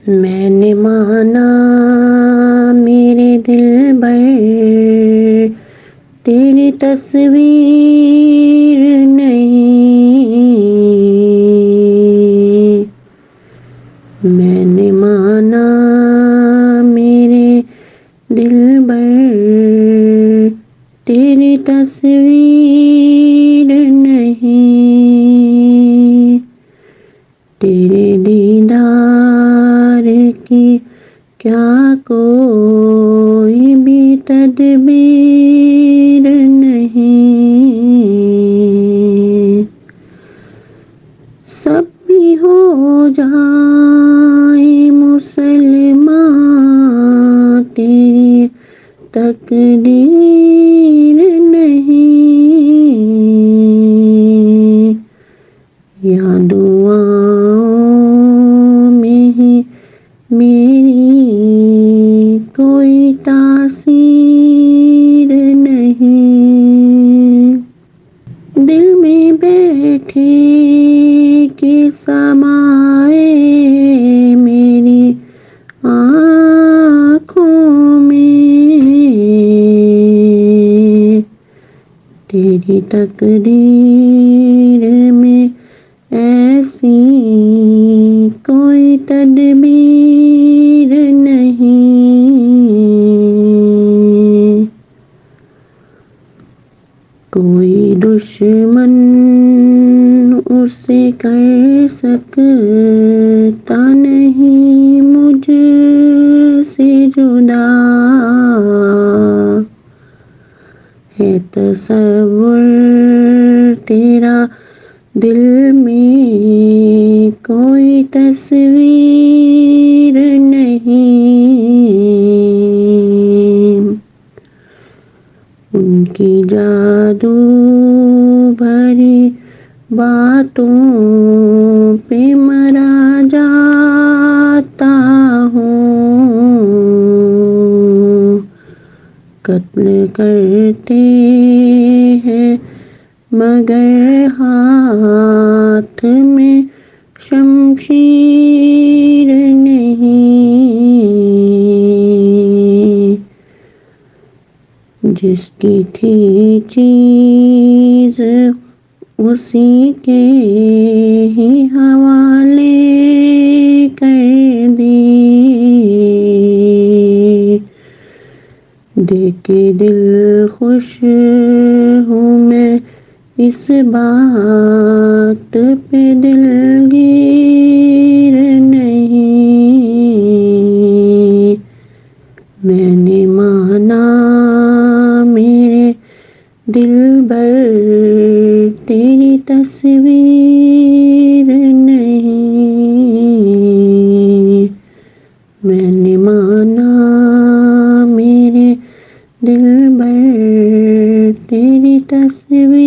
میں نے مانا میرے دل بر تیری تصویر نہیں، میں نے مانا میرے دل بر تیری تصویر نہیں، تیرے دیدار کی کیا کوئی بھی تدبیر نہیں، سب بھی ہو جائے مسلمان تیری تقدیر نہیں، یا دعاؤں میں ہی میری کوئی تاثیر نہیں، دل میں بیٹھے کہ سمائے میری آنکھوں میں تیری تقدیر میں ایسی کوئی تدبیر نہیں، کوئی دشمن اسے کر سکتا نہیں مجھ سے جدا، ہے تصور تیرا دل میں کوئی تصویر نہیں، ان کی جادو بھری باتوں پہ مرا جاتا ہوں، قتل کرتے ہیں مگر ہاتھ میں شمشیر نہیں، جس کی تھی چیز اسی کے ہی حوالے کر دی، دیکھ کے دل خوش ہوں میں اس بات پہ دلگیر نہیں، میں نے مانا میرے دل بر تیری تصویر نہیں، میں نے مانا میرے دل بر تیری تصویر